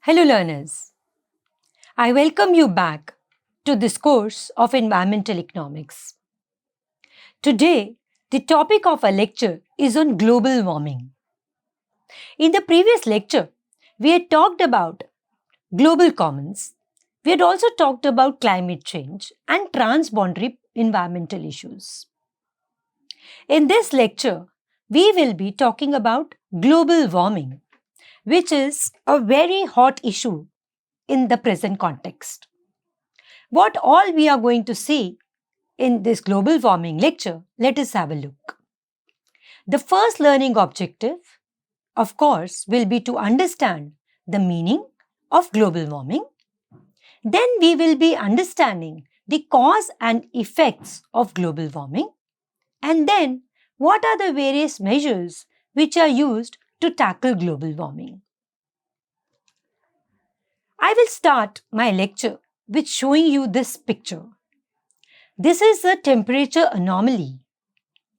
Hello learners, I welcome you back to this course of Environmental Economics. Today, the topic of our lecture is on global warming. In the previous lecture, we had talked about global commons. We had also talked about climate change and transboundary environmental issues. In this lecture, we will be talking about global warming, which is a very hot issue in the present context. What all we are going to see in this global warming lecture, let us have a look. The first learning objective, of course, will be to understand the meaning of global warming. Then we will be understanding the cause and effects of global warming. And then what are the various measures which are used to tackle global warming. I will start my lecture with showing you this picture. This is a temperature anomaly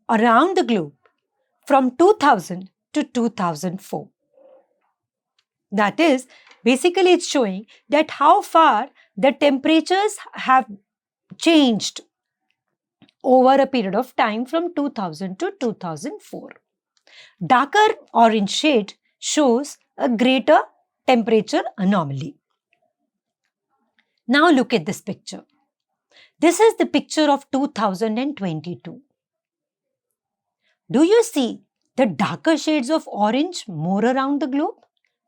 around the globe from 2000 to 2004. That is, basically it's showing that how far the temperatures have changed over a period of time from 2000 to 2004. Darker orange shade shows a greater temperature anomaly. Now look at this picture. This is the picture of 2022. Do you see the darker shades of orange more around the globe?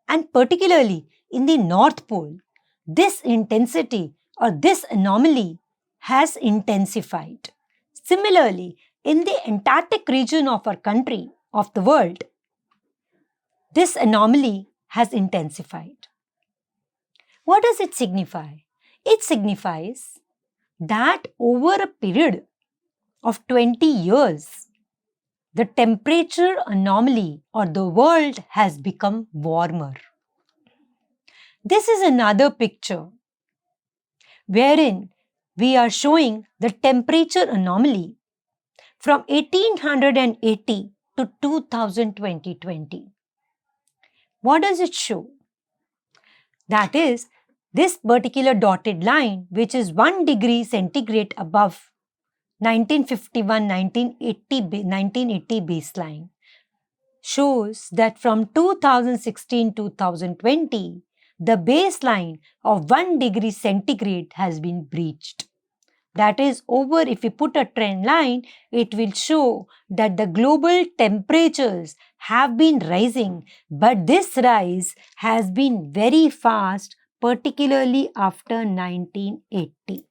And particularly in the North Pole, this intensity or this anomaly has intensified. Similarly, in the Antarctic region of our country, of the world, this anomaly has intensified. What does it signify? It signifies that over a period of 20 years, the temperature anomaly or the world has become warmer. This is another picture wherein we are showing the temperature anomaly from 1880 to 2020. What does it show? That is, this particular dotted line, which is 1 degree centigrade above 1950 baseline, shows that from 2016-2020, the baseline of 1 degree centigrade has been breached. That is, if we put a trend line, it will show that the global temperatures have been rising, but this rise has been very fast, particularly after 1980.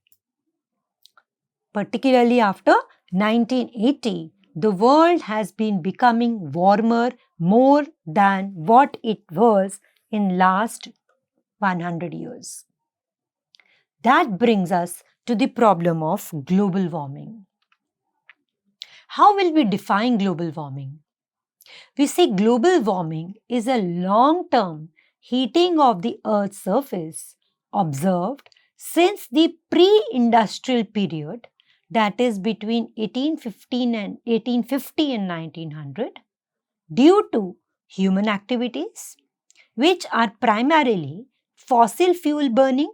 Particularly after 1980, the world has been becoming warmer more than what it was in last 100 years. That brings us to the problem of global warming. How will we define global warming? We say global warming is a long-term heating of the Earth's surface observed since the pre-industrial period, that is between 1850 and 1900, due to human activities, which are primarily fossil fuel burning,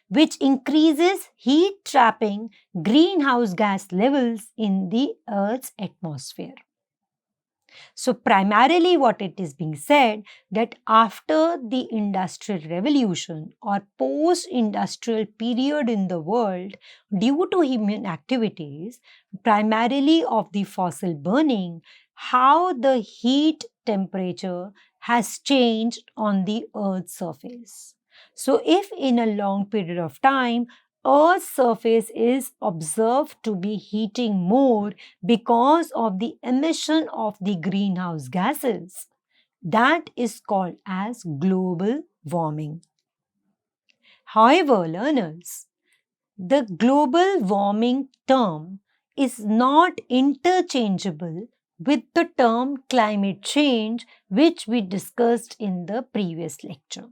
which increases heat trapping greenhouse gas levels in the Earth's atmosphere. So primarily what it is being said that after the industrial revolution or post-industrial period in the world, due to human activities, primarily of the fossil burning, how the heat temperature has changed on the Earth's surface. So if in a long period of time, Earth's surface is observed to be heating more because of the emission of the greenhouse gases, that is called as global warming. However, learners, the global warming term is not interchangeable with the term climate change, which we discussed in the previous lecture.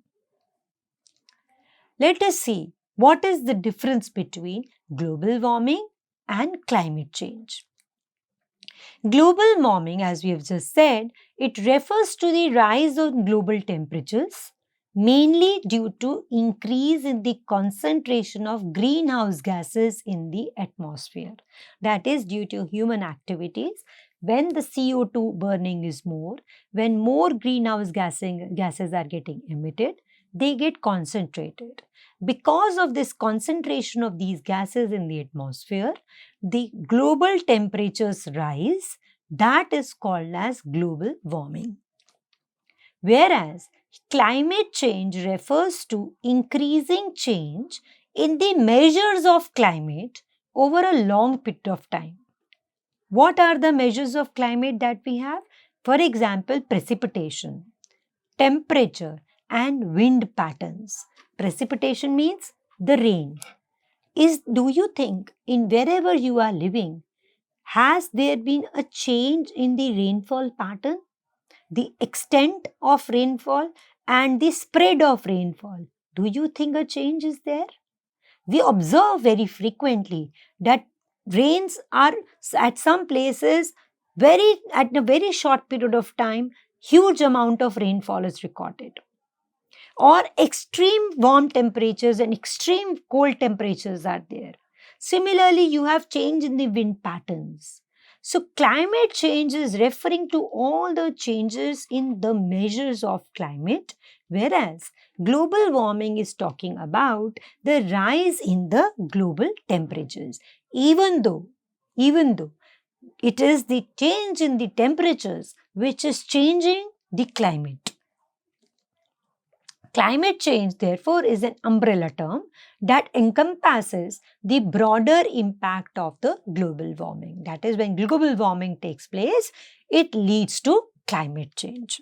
Let us see what is the difference between global warming and climate change. Global warming, as we have just said, it refers to the rise of global temperatures mainly due to increase in the concentration of greenhouse gases in the atmosphere. That is due to human activities. When the CO2 burning is more, when more greenhouse gases are getting emitted, they get concentrated. Because of this concentration of these gases in the atmosphere, the global temperatures rise. That is called as global warming. Whereas climate change refers to increasing change in the measures of climate over a long period of time. What are the measures of climate that we have? For example, precipitation, temperature, and wind patterns. Precipitation means the rain. Do you think in wherever you are living, has there been a change in the rainfall pattern? The extent of rainfall and the spread of rainfall. Do you think a change is there? We observe very frequently that rains are at some places at a very short period of time, huge amount of rainfall is recorded. Or extreme warm temperatures and extreme cold temperatures are there. Similarly, you have change in the wind patterns. So, climate change is referring to all the changes in the measures of climate, whereas global warming is talking about the rise in the global temperatures. Even though it is the change in the temperatures which is changing the climate. Climate change, therefore, is an umbrella term that encompasses the broader impact of the global warming. That is, when global warming takes place, it leads to climate change.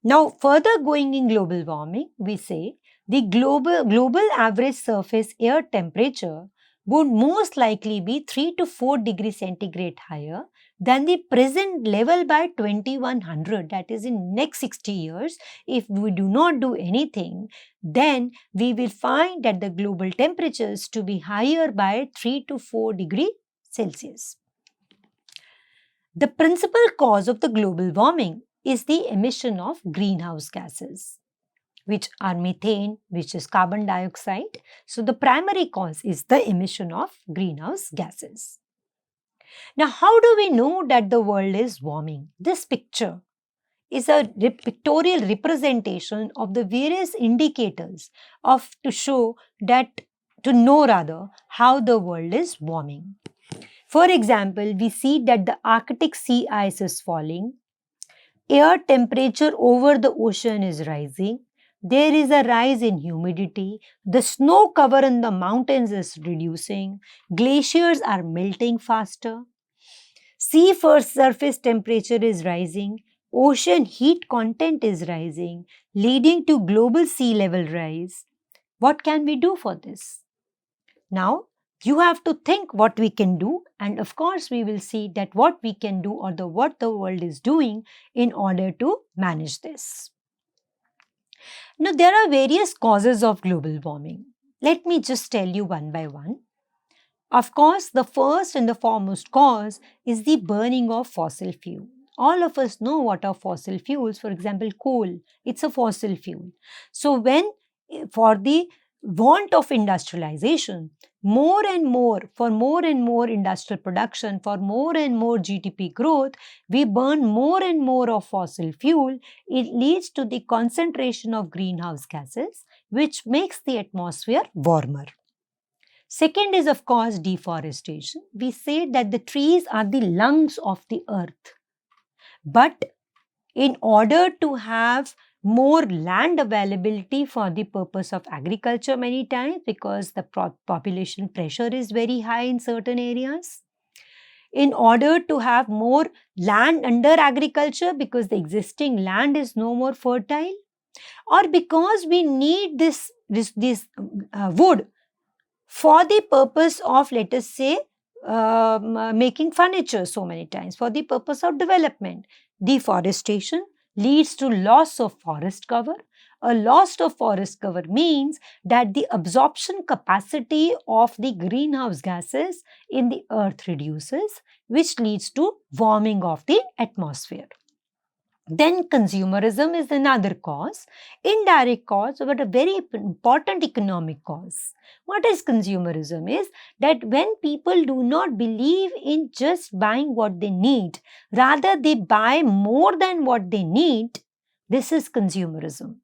Now, further going in global warming, we say the global average surface air temperature would most likely be 3 to 4 degrees centigrade higher than the present level by 2100, that is in next 60 years. If we do not do anything, then we will find that the global temperatures to be higher by 3 to 4 degrees Celsius. The principal cause of the global warming is the emission of greenhouse gases, which are methane, which is carbon dioxide. So, the primary cause is the emission of greenhouse gases. Now, how do we know that the world is warming? This picture is a pictorial representation of the various indicators to know how the world is warming. For example, we see that the Arctic sea ice is falling, air temperature over the ocean is rising, there is a rise in humidity, the snow cover in the mountains is reducing, glaciers are melting faster, sea surface temperature is rising, ocean heat content is rising, leading to global sea level rise. What can we do for this? Now, you have to think what we can do, and of course, we will see that what we can do or what the world is doing in order to manage this. Now, there are various causes of global warming. Let me just tell you one by one. Of course, the first and the foremost cause is the burning of fossil fuel. All of us know what are fossil fuels. For example, coal, it's a fossil fuel. So, for the want of industrialization, for more and more industrial production, for more and more GDP growth, we burn more and more of fossil fuel. It leads to the concentration of greenhouse gases, which makes the atmosphere warmer. Second is, of course, deforestation. We say that the trees are the lungs of the earth. But in order to have more land availability for the purpose of agriculture many times, because the population pressure is very high in certain areas, in order to have more land under agriculture because the existing land is no more fertile, or because we need this wood for the purpose of, let us say, making furniture so many times, for the purpose of development. Deforestation leads to loss of forest cover. A loss of forest cover means that the absorption capacity of the greenhouse gases in the earth reduces, which leads to warming of the atmosphere. Then consumerism is another cause, indirect cause, but a very important economic cause. What is consumerism? Is that when people do not believe in just buying what they need, rather they buy more than what they need, this is consumerism.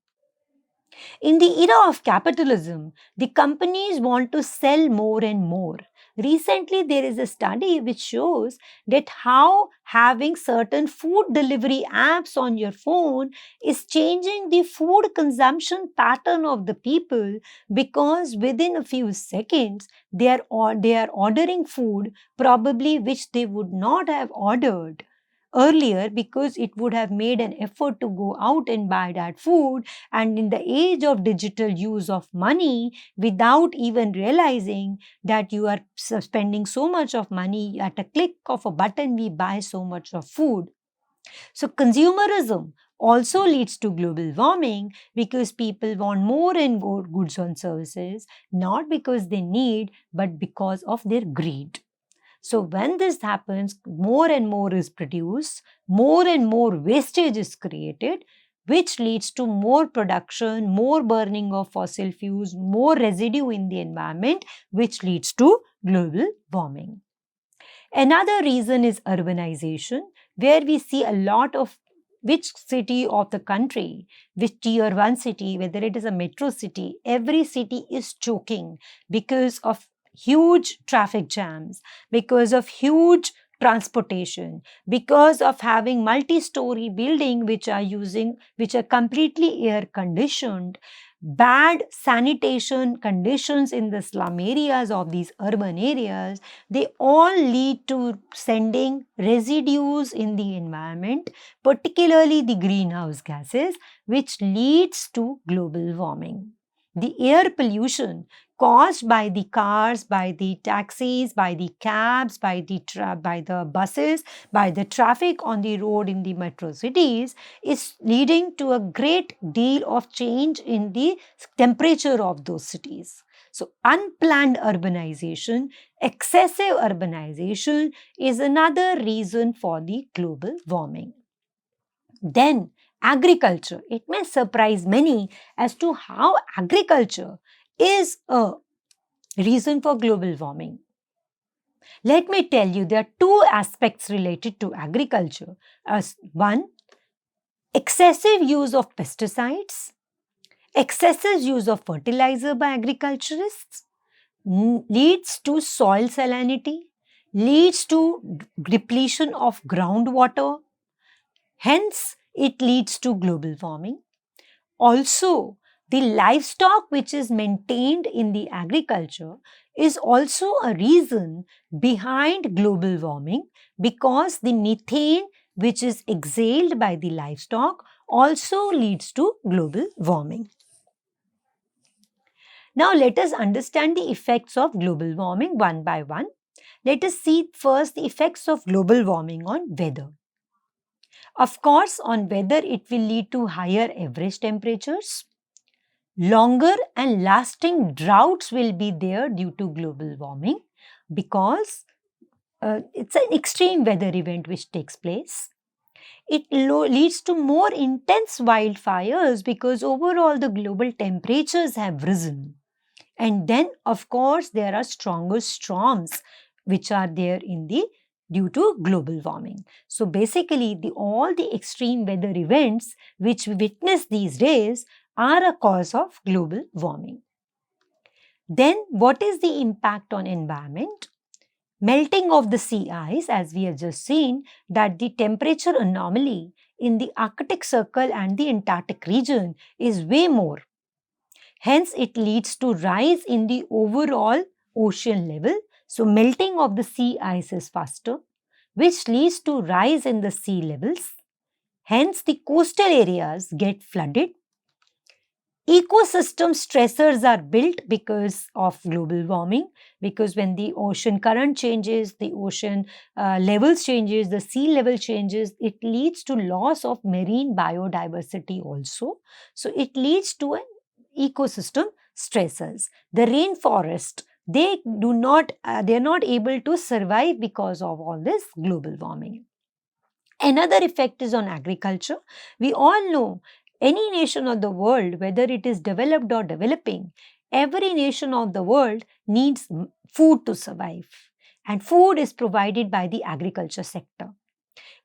In the era of capitalism, the companies want to sell more and more. Recently, there is a study which shows that how having certain food delivery apps on your phone is changing the food consumption pattern of the people, because within a few seconds they are ordering food probably which they would not have ordered earlier, because it would have made an effort to go out and buy that food. And in the age of digital use of money, without even realizing that you are spending so much of money, at a click of a button we buy so much of food. So consumerism also leads to global warming, because people want more and more goods and services, not because they need, but because of their greed. So when this happens, more and more is produced, more and more wastage is created, which leads to more production, more burning of fossil fuels, more residue in the environment, which leads to global warming. Another reason is urbanization, where we see a lot of which city of the country, which tier 1 city, whether it is a metro city, every city is choking because of huge traffic jams, because of huge transportation, because of having multi-story building which are completely air conditioned, bad sanitation conditions in the slum areas of these urban areas. They all lead to sending residues in the environment, particularly the greenhouse gases, which leads to global warming. The air pollution caused by the cars, by the taxis, by the cabs, by the buses, by the traffic on the road in the metro cities is leading to a great deal of change in the temperature of those cities. So unplanned urbanization, excessive urbanization is another reason for the global warming. Then agriculture. It may surprise many as to how agriculture is a reason for global warming. Let me tell you, there are two aspects related to agriculture. One, excessive use of pesticides, excessive use of fertilizer by agriculturists leads to soil salinity, leads to depletion of groundwater. Hence, it leads to global warming. Also, the livestock which is maintained in the agriculture is also a reason behind global warming, because the methane which is exhaled by the livestock also leads to global warming. Now, let us understand the effects of global warming one by one. Let us see first the effects of global warming on weather. Of course, on weather, it will lead to higher average temperatures. Longer and lasting droughts will be there due to global warming, because it's an extreme weather event which takes place. It leads to more intense wildfires, because overall the global temperatures have risen. And then, of course, there are stronger storms which are there due to global warming. So basically, all the extreme weather events which we witness these days are a cause of global warming. Then, what is the impact on environment? Melting of the sea ice, as we have just seen, that the temperature anomaly in the Arctic Circle and the Antarctic region is way more. Hence, it leads to rise in the overall ocean level. So, melting of the sea ice is faster, which leads to rise in the sea levels. Hence, the coastal areas get flooded. Ecosystem stressors are built because of global warming, because when the ocean current changes, the ocean levels changes, the sea level changes, it leads to loss of marine biodiversity also. So, it leads to an ecosystem stressors. The rainforest, they are not able to survive because of all this global warming. Another effect is on agriculture. We all know any nation of the world, whether it is developed or developing, every nation of the world needs food to survive. And food is provided by the agriculture sector.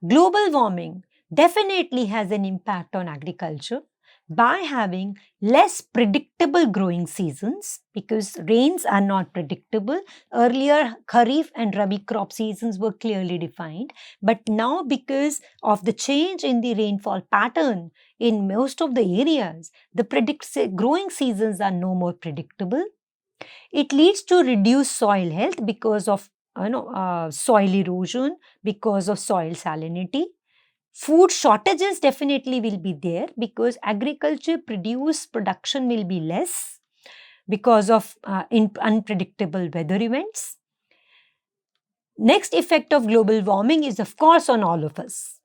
Global warming definitely has an impact on agriculture by having less predictable growing seasons, because rains are not predictable. Earlier, Kharif and Rabi crop seasons were clearly defined, but now, because of the change in the rainfall pattern in most of the areas, the growing seasons are no more predictable. It leads to reduced soil health because of soil erosion, because of soil salinity. Food shortages definitely will be there because agriculture production will be less because of unpredictable weather events. Next effect of global warming is, of course, on all of us,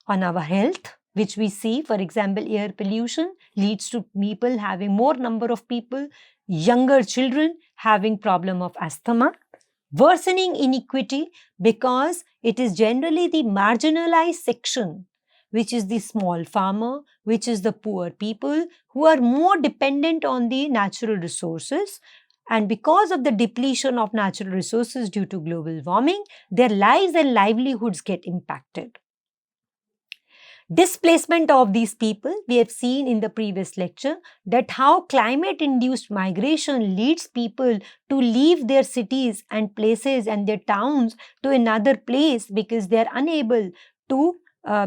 on our health, which we see. For example, air pollution leads to people having more number of people, younger children having problem of asthma, worsening inequity because it is generally the marginalized section, which is the small farmer, which is the poor people who are more dependent on the natural resources. And because of the depletion of natural resources due to global warming, their lives and livelihoods get impacted. Displacement of these people, we have seen in the previous lecture that how climate-induced migration leads people to leave their cities and places and their towns to another place because they are unable to,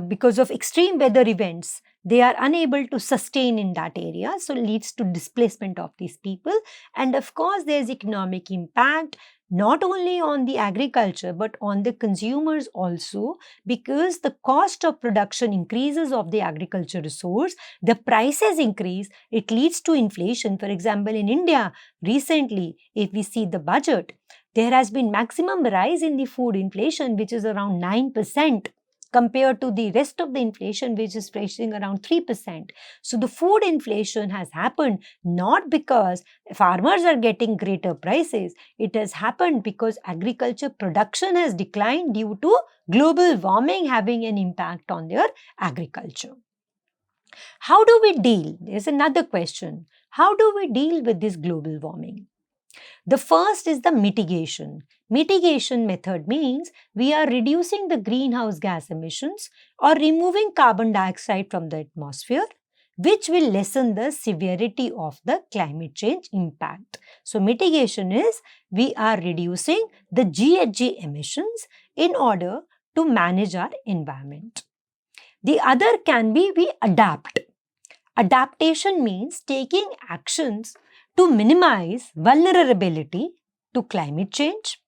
because of extreme weather events, they are unable to sustain in that area. So, leads to displacement of these people. And of course, there is economic impact, not only on the agriculture but on the consumers also, because the cost of production increases of the agriculture resource, the prices increase, it leads to inflation. For example, in India, recently, if we see the budget, there has been maximum rise in the food inflation, which is around 9%. Compared to the rest of the inflation, which is facing around 3%. So the food inflation has happened not because farmers are getting greater prices. It has happened because agriculture production has declined due to global warming having an impact on their agriculture. How do we deal? There's another question. How do we deal with this global warming? The first is the mitigation. Mitigation method means we are reducing the greenhouse gas emissions or removing carbon dioxide from the atmosphere, which will lessen the severity of the climate change impact. So, mitigation is we are reducing the GHG emissions in order to manage our environment. The other can be we adapt. Adaptation means taking actions to minimize vulnerability to climate change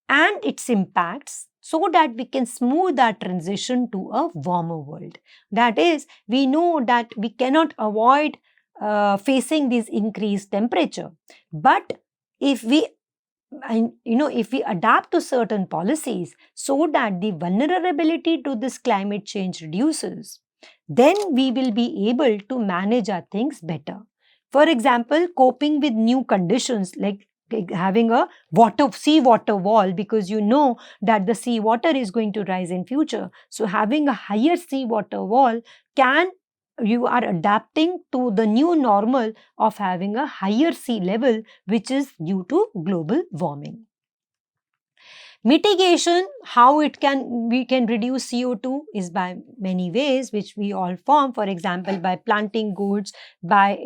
and its impacts so that we can smooth our transition to a warmer world. That is, we know that we cannot avoid facing this increased temperature, but if we adapt to certain policies so that the vulnerability to this climate change reduces, then we will be able to manage our things better. For example, coping with new conditions like having a seawater wall, because you know that the seawater is going to rise in future. So having a higher seawater wall you are adapting to the new normal of having a higher sea level, which is due to global warming. Mitigation, how we can reduce CO2 is by many ways, which we all form. For example, by planting goods, by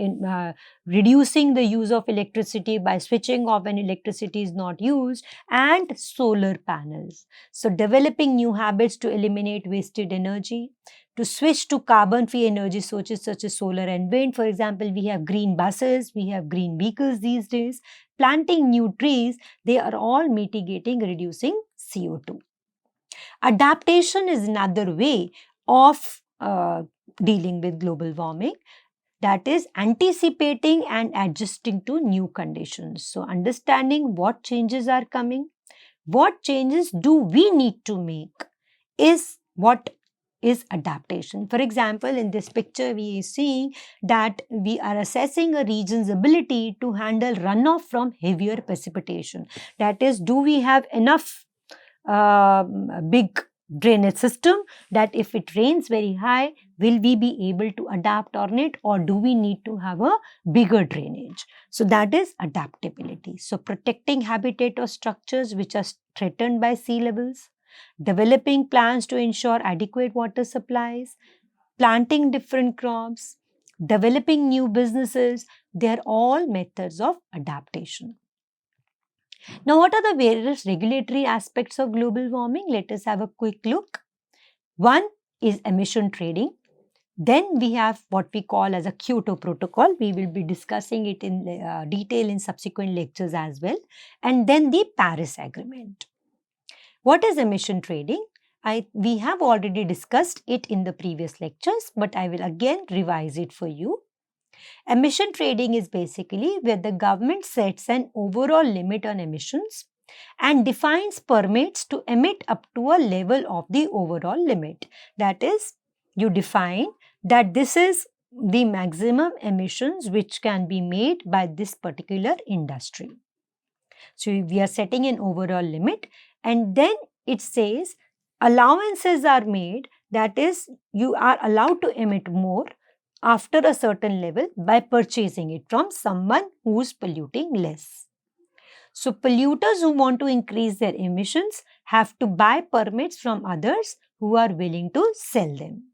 reducing the use of electricity, by switching off when electricity is not used, and solar panels. So, developing new habits to eliminate wasted energy, to switch to carbon-free energy sources such as solar and wind. For example, we have green buses, we have green vehicles these days. Planting new trees, they are all mitigating, reducing CO2. Adaptation is another way of dealing with global warming. That is anticipating and adjusting to new conditions. So, understanding what changes are coming, what changes do we need to make is what is adaptation. For example, in this picture, we are seeing that we are assessing a region's ability to handle runoff from heavier precipitation. That is, do we have enough big drainage system, that if it rains very high, will we be able to adapt on it, or do we need to have a bigger drainage? So that is adaptability. So protecting habitat or structures which are threatened by sea levels, developing plans to ensure adequate water supplies, planting different crops, developing new businesses, they are all methods of adaptation. Now, what are the various regulatory aspects of global warming? Let us have a quick look. One is emission trading. Then we have what we call as a Kyoto Protocol. We will be discussing it in detail in subsequent lectures as well. And then the Paris Agreement. What is emission trading? We have already discussed it in the previous lectures, but I will again revise it for you. Emission trading is basically where the government sets an overall limit on emissions and defines permits to emit up to a level of the overall limit. That is, you define that this is the maximum emissions which can be made by this particular industry. So we are setting an overall limit, and then it says allowances are made, that is, you are allowed to emit more after a certain level by purchasing it from someone who is polluting less. So polluters who want to increase their emissions have to buy permits from others who are willing to sell them.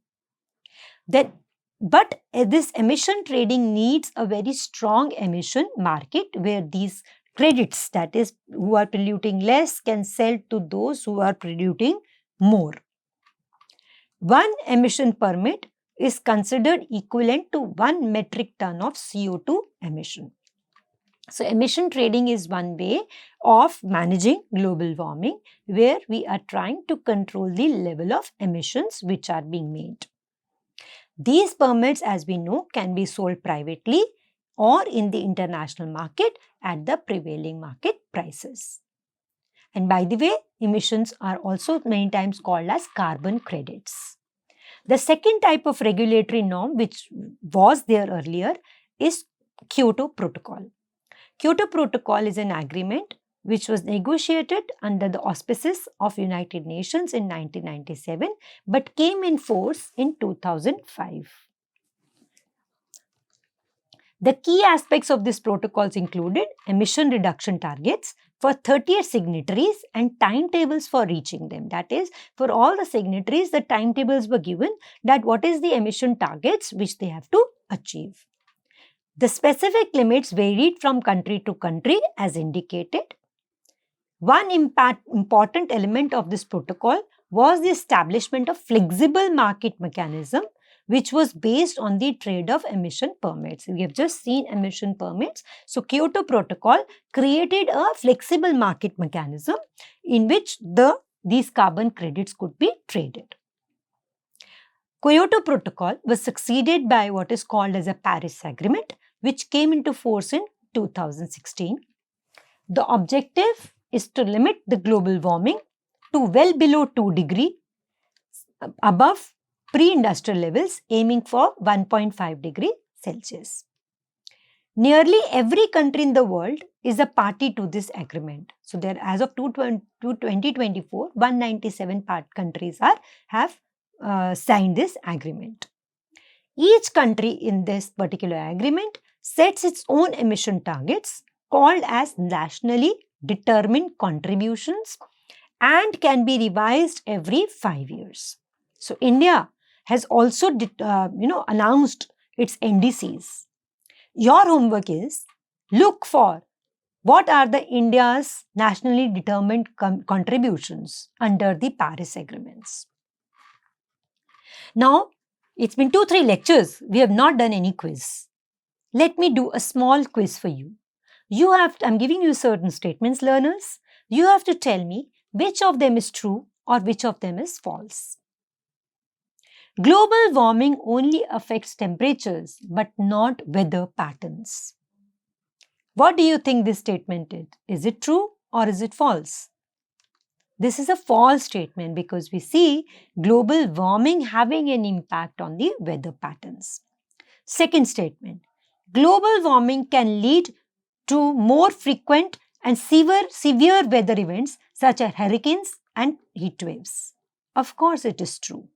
But this emission trading needs a very strong emission market where these credits, that is, who are polluting less, can sell to those who are polluting more. One emission permit is considered equivalent to 1 metric ton of CO2 emission. So emission trading is one way of managing global warming, where we are trying to control the level of emissions which are being made. These permits, as we know, can be sold privately or in the international market at the prevailing market prices. And by the way, emissions are also many times called as carbon credits. The second type of regulatory norm which was there earlier is Kyoto Protocol. Kyoto Protocol is an agreement which was negotiated under the auspices of United Nations in 1997 but came in force in 2005. The key aspects of this protocols included emission reduction targets for 38 signatories and timetables for reaching them. That is, for all the signatories, the timetables were given that what is the emission targets which they have to achieve. The specific limits varied from country to country as indicated. One important element of this protocol was the establishment of flexible market mechanism which was based on the trade of emission permits. We have just seen emission permits. So Kyoto Protocol created a flexible market mechanism in which these carbon credits could be traded. Kyoto Protocol was succeeded by what is called as a Paris Agreement, which came into force in 2016. The objective is to limit the global warming to well below 2 degrees above pre-industrial levels, aiming for 1.5 degrees Celsius. Nearly every country in the world is a party to this agreement. So there, as of 2024, 197 countries have signed this agreement. Each country in this particular agreement sets its own emission targets called as nationally determined contributions and can be revised every 5 years. So India has also announced its NDCs. Your homework is look for what are the India's nationally determined contributions under the Paris agreements. Now, it's been 2-3 lectures. We have not done any quiz. Let me do a small quiz for you. I'm giving you certain statements, learners. You have to tell me which of them is true or which of them is false. Global warming only affects temperatures but not weather patterns. What do you think this statement is? Is it true or is it false? This is a false statement because we see global warming having an impact on the weather patterns. Second statement, global warming can lead to more frequent and severe weather events such as hurricanes and heat waves. Of course, it is true.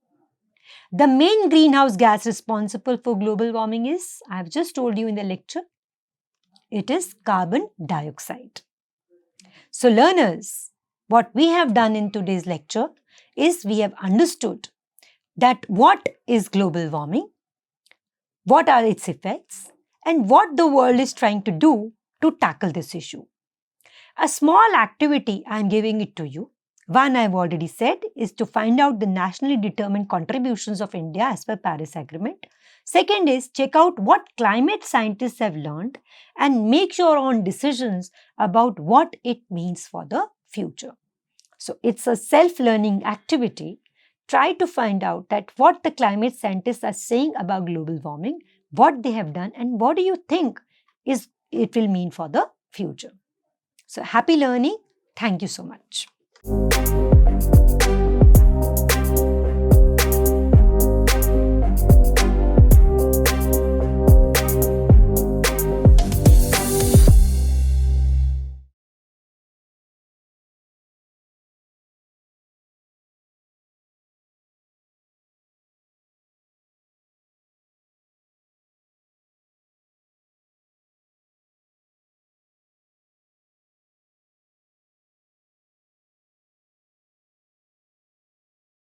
The main greenhouse gas responsible for global warming is, I have just told you in the lecture, it is carbon dioxide. So, learners, what we have done in today's lecture is we have understood that what is global warming, what are its effects, and what the world is trying to do to tackle this issue. A small activity I am giving it to you. One I have already said is to find out the nationally determined contributions of India as per Paris Agreement. Second is check out what climate scientists have learned and make your own decisions about what it means for the future. So it's a self-learning activity. Try to find out that what the climate scientists are saying about global warming, what they have done, and what do you think it will mean for the future. So happy learning. Thank you so much.